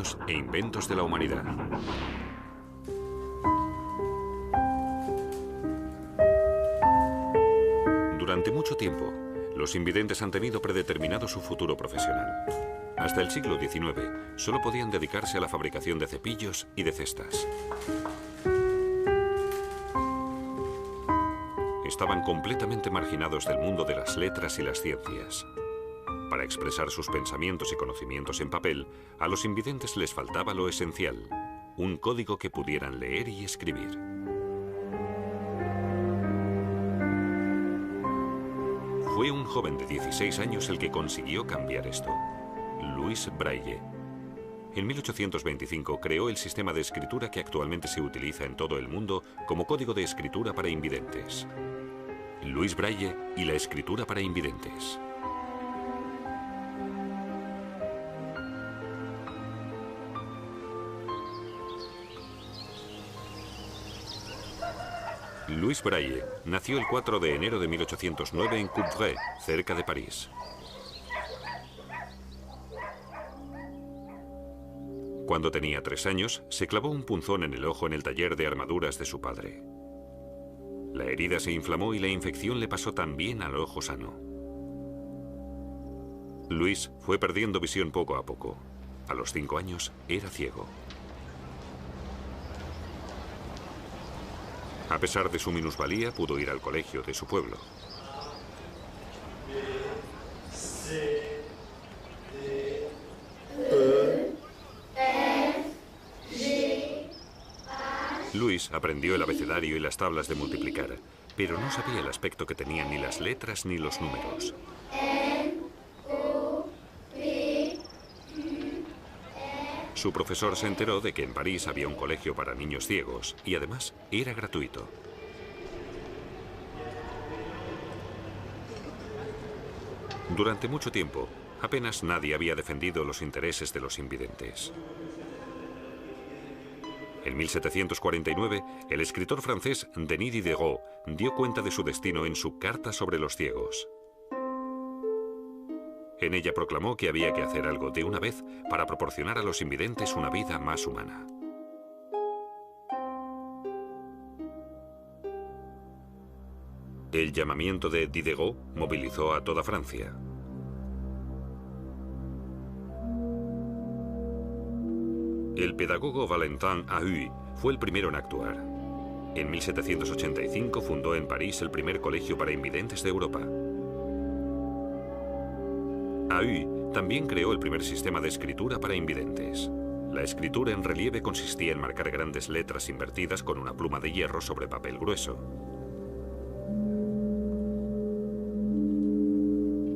diseños e inventos de la humanidad. Durante mucho tiempo, los invidentes han tenido predeterminado su futuro profesional. Hasta el siglo XIX, solo podían dedicarse a la fabricación de cepillos y de cestas. Estaban completamente marginados del mundo de las letras y las ciencias. Para expresar sus pensamientos y conocimientos en papel, a los invidentes les faltaba lo esencial, un código que pudieran leer y escribir. Fue un joven de 16 años el que consiguió cambiar esto, Louis Braille. En 1825 creó el sistema de escritura que actualmente se utiliza en todo el mundo como código de escritura para invidentes. Louis Braille y la escritura para invidentes. Louis Braille nació el 4 de enero de 1809 en Coupvray, cerca de París. Cuando tenía 3 años, se clavó un punzón en el ojo en el taller de armaduras de su padre. La herida se inflamó y la infección le pasó también al ojo sano. Louis fue perdiendo visión poco a poco. A los 5 años era ciego. A pesar de su minusvalía, pudo ir al colegio de su pueblo. Louis aprendió el abecedario y las tablas de multiplicar, pero no sabía el aspecto que tenían ni las letras ni los números. Su profesor se enteró de que en París había un colegio para niños ciegos y además era gratuito. Durante mucho tiempo, apenas nadie había defendido los intereses de los invidentes. En 1749, el escritor francés Denis Diderot dio cuenta de su destino en su Carta sobre los ciegos. En ella proclamó que había que hacer algo de una vez para proporcionar a los invidentes una vida más humana. El llamamiento de Diderot movilizó a toda Francia. El pedagogo Valentin Ahuy fue el primero en actuar. En 1785 fundó en París el primer colegio para invidentes de Europa. Ahuy también creó el primer sistema de escritura para invidentes. La escritura en relieve consistía en marcar grandes letras invertidas con una pluma de hierro sobre papel grueso.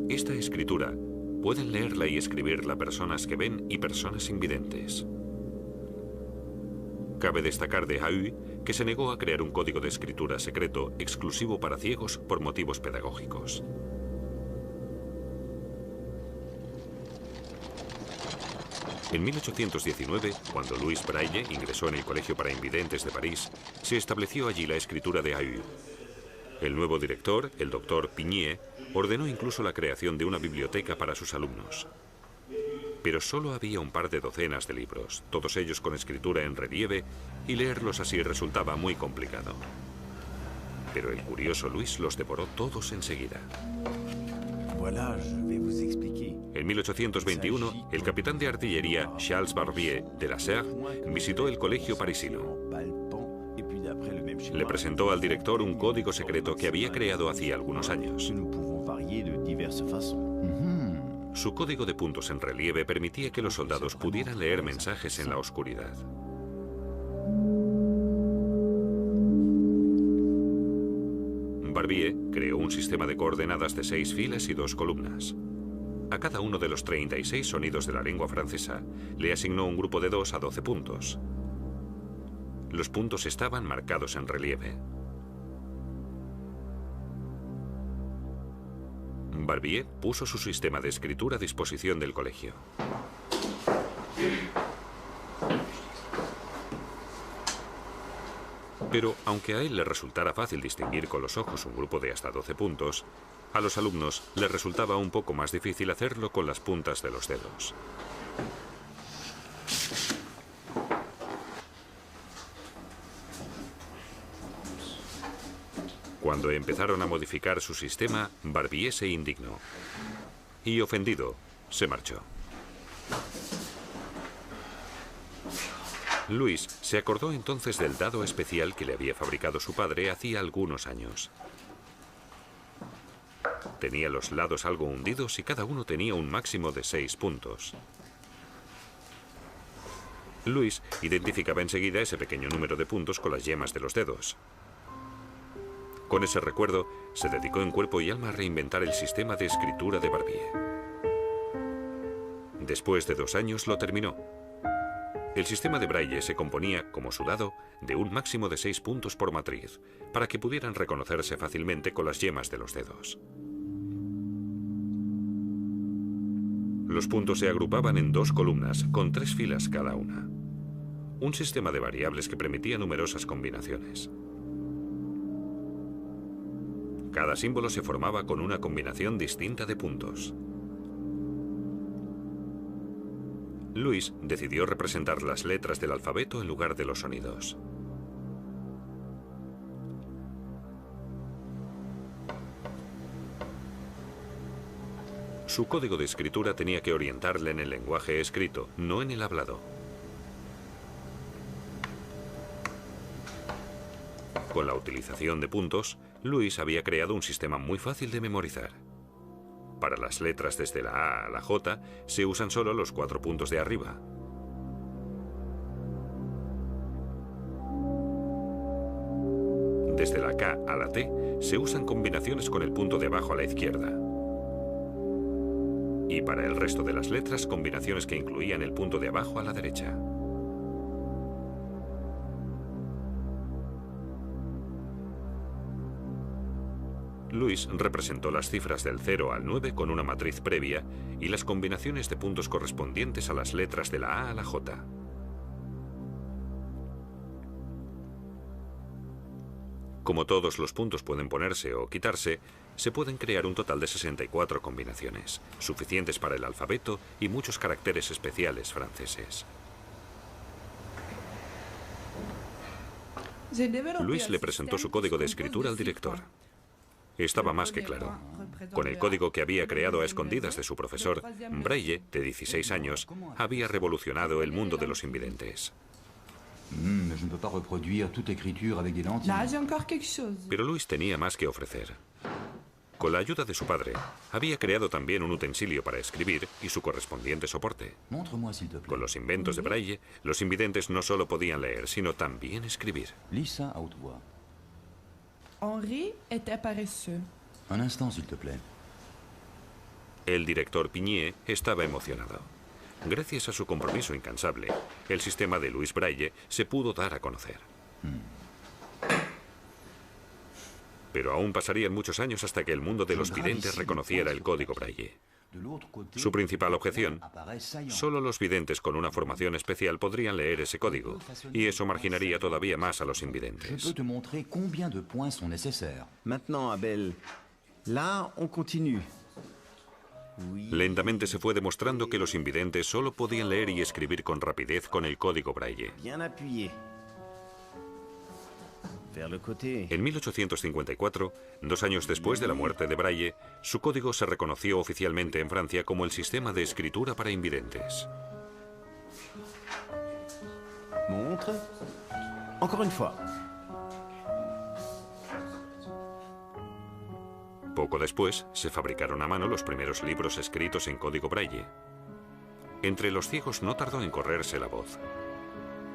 Esta escritura pueden leerla y escribirla personas que ven y personas invidentes. Cabe destacar de Ahuy que se negó a crear un código de escritura secreto exclusivo para ciegos por motivos pedagógicos. En 1819, cuando Louis Braille ingresó en el Colegio para Invidentes de París, se estableció allí la escritura de Ahuy. El nuevo director, el doctor Pignier, ordenó incluso la creación de una biblioteca para sus alumnos. Pero solo había un par de docenas de libros, todos ellos con escritura en relieve, y leerlos así resultaba muy complicado. Pero el curioso Louis los devoró todos enseguida. En 1821, el capitán de artillería Charles Barbier de la Serre visitó el colegio parisino. Le presentó al director un código secreto que había creado hacía algunos años. Su código de puntos en relieve permitía que los soldados pudieran leer mensajes en la oscuridad. Barbier creó un sistema de coordenadas de 6 filas y 2 columnas. A cada uno de los 36 sonidos de la lengua francesa le asignó un grupo de 2 a 12 puntos. Los puntos estaban marcados en relieve. Barbier puso su sistema de escritura a disposición del colegio. Pero, aunque a él le resultara fácil distinguir con los ojos un grupo de hasta 12 puntos, a los alumnos les resultaba un poco más difícil hacerlo con las puntas de los dedos. Cuando empezaron a modificar su sistema, Barbier se indignó. Y ofendido, se marchó. Louis se acordó entonces del dado especial que le había fabricado su padre hacía algunos años. Tenía los lados algo hundidos y cada uno tenía un máximo de 6 puntos. Louis identificaba enseguida ese pequeño número de puntos con las yemas de los dedos. Con ese recuerdo, se dedicó en cuerpo y alma a reinventar el sistema de escritura de Barbier. Después de 2 años lo terminó. El sistema de Braille se componía, como su dado, de un máximo de 6 puntos por matriz, para que pudieran reconocerse fácilmente con las yemas de los dedos. Los puntos se agrupaban en 2 columnas, con 3 filas cada una. Un sistema de variables que permitía numerosas combinaciones. Cada símbolo se formaba con una combinación distinta de puntos. Louis decidió representar las letras del alfabeto en lugar de los sonidos. Su código de escritura tenía que orientarle en el lenguaje escrito, no en el hablado. Con la utilización de puntos, Louis había creado un sistema muy fácil de memorizar. Para las letras desde la A a la J se usan solo los 4 puntos de arriba. Desde la K a la T se usan combinaciones con el punto de abajo a la izquierda. Y para el resto de las letras, combinaciones que incluían el punto de abajo a la derecha. Louis representó las cifras del 0 al 9 con una matriz previa y las combinaciones de puntos correspondientes a las letras de la A a la J. Como todos los puntos pueden ponerse o quitarse, se pueden crear un total de 64 combinaciones, suficientes para el alfabeto y muchos caracteres especiales franceses. Louis le presentó su código de escritura al director. Estaba más que claro. Con el código que había creado a escondidas de su profesor, Braille, de 16 años, había revolucionado el mundo de los invidentes. Pero Louis tenía más que ofrecer. Con la ayuda de su padre, había creado también un utensilio para escribir y su correspondiente soporte. Con los inventos de Braille, los invidentes no solo podían leer, sino también escribir. Henri était paresseux. Un instant, s'il te plaît. El director Pignier estaba emocionado. Gracias a su compromiso incansable, el sistema de Louis Braille se pudo dar a conocer. Pero aún pasarían muchos años hasta que el mundo de los videntes reconociera el código Braille. Su principal objeción: solo los videntes con una formación especial podrían leer ese código, y eso marginaría todavía más a los invidentes. Maintenant, Abel, là, on continue. Lentamente se fue demostrando que los invidentes solo podían leer y escribir con rapidez con el código Braille. Bien appuyé. Vers le côté. En 1854, 2 años después de la muerte de Braille, su código se reconoció oficialmente en Francia como el sistema de escritura para invidentes. Montre. Encore une fois. Poco después, se fabricaron a mano los primeros libros escritos en código Braille. Entre los ciegos no tardó en correrse la voz.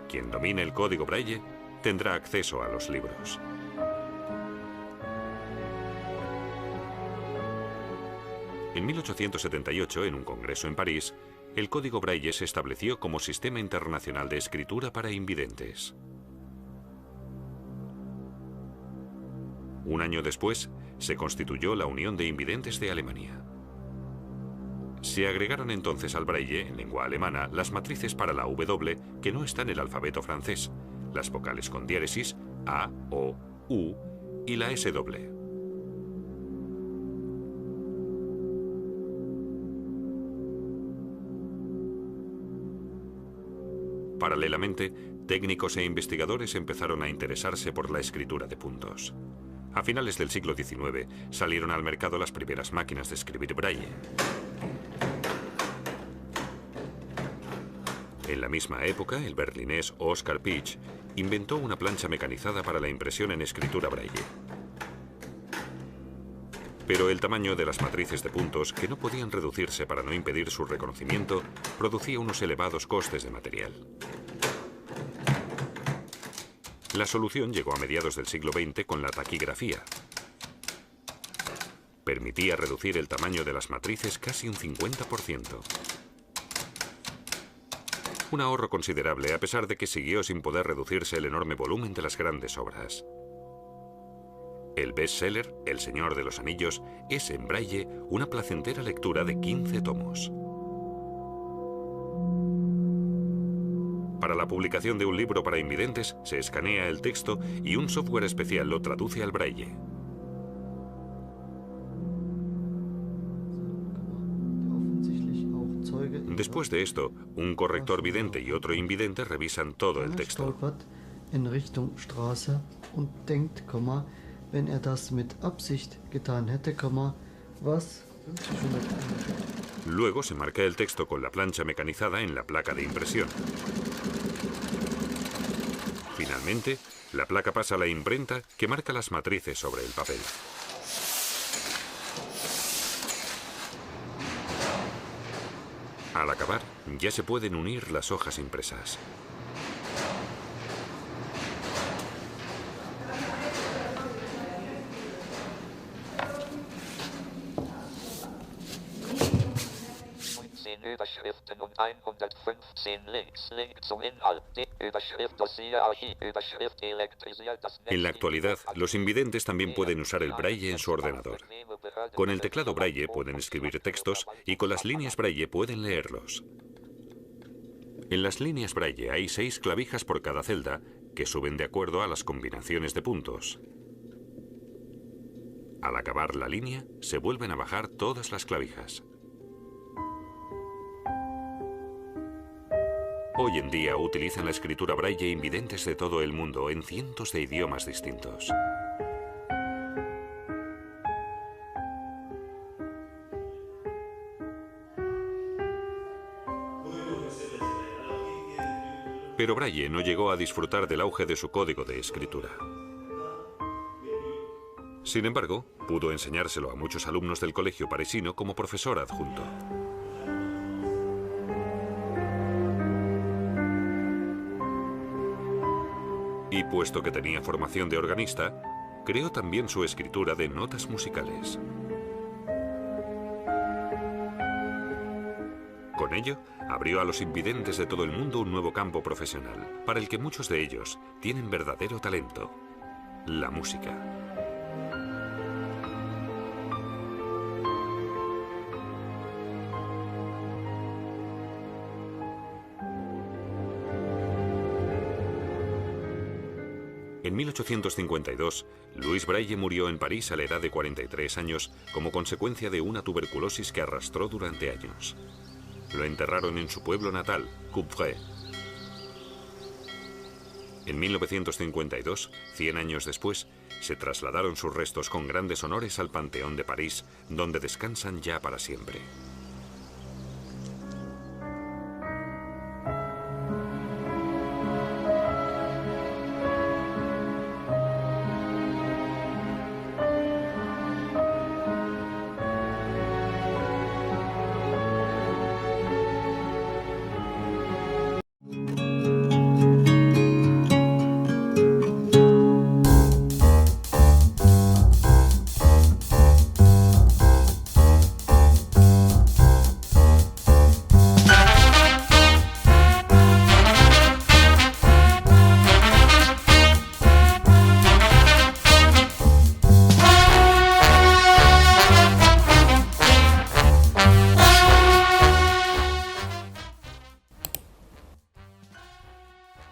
Quien domine el código Braille tendrá acceso a los libros. En 1878, en un congreso en París, el código Braille se estableció como Sistema Internacional de Escritura para Invidentes. Un año después, se constituyó la Unión de Invidentes de Alemania. Se agregaron entonces al Braille, en lengua alemana, las matrices para la W que no está en el alfabeto francés, las vocales con diéresis, A, O, U y la SW. Paralelamente, técnicos e investigadores empezaron a interesarse por la escritura de puntos. A finales del siglo XIX salieron al mercado las primeras máquinas de escribir braille. En la misma época, el berlinés Oskar Piëch inventó una plancha mecanizada para la impresión en escritura braille. Pero el tamaño de las matrices de puntos, que no podían reducirse para no impedir su reconocimiento, producía unos elevados costes de material. La solución llegó a mediados del siglo XX con la taquigrafía. Permitía reducir el tamaño de las matrices casi un 50%. Un ahorro considerable, a pesar de que siguió sin poder reducirse el enorme volumen de las grandes obras. El bestseller, El Señor de los Anillos, es en braille una placentera lectura de 15 tomos. Para la publicación de un libro para invidentes, se escanea el texto y un software especial lo traduce al braille. Después de esto, un corrector vidente y otro invidente revisan todo el texto. Wenn das mit Absicht getan hätte, was... Luego se marca el texto con la plancha mecanizada en la placa de impresión. Finalmente, la placa pasa a la imprenta que marca las matrices sobre el papel. Al acabar, ya se pueden unir las hojas impresas. Überschriften und 115 Links. Link zum Inhalt. Überschrift Dossier Archiv. Überschrift elektrisiert das Netz. En la actualidad, los invidentes también pueden usar el braille en su ordenador. Con el teclado braille pueden escribir textos y con las líneas braille pueden leerlos. En las líneas braille hay 6 clavijas por cada celda que suben de acuerdo a las combinaciones de puntos. Al acabar la línea, se vuelven a bajar todas las clavijas. Hoy en día utilizan la escritura braille invidentes de todo el mundo en cientos de idiomas distintos. Pero Braille no llegó a disfrutar del auge de su código de escritura. Sin embargo, pudo enseñárselo a muchos alumnos del colegio parisino como profesor adjunto. Y puesto que tenía formación de organista, creó también su escritura de notas musicales. Con ello, abrió a los invidentes de todo el mundo un nuevo campo profesional, para el que muchos de ellos tienen verdadero talento: la música. En 1852, Louis Braille murió en París a la edad de 43 años como consecuencia de una tuberculosis que arrastró durante años. Lo enterraron en su pueblo natal, Coupvray. En 1952, 100 años después, se trasladaron sus restos con grandes honores al Panteón de París, donde descansan ya para siempre.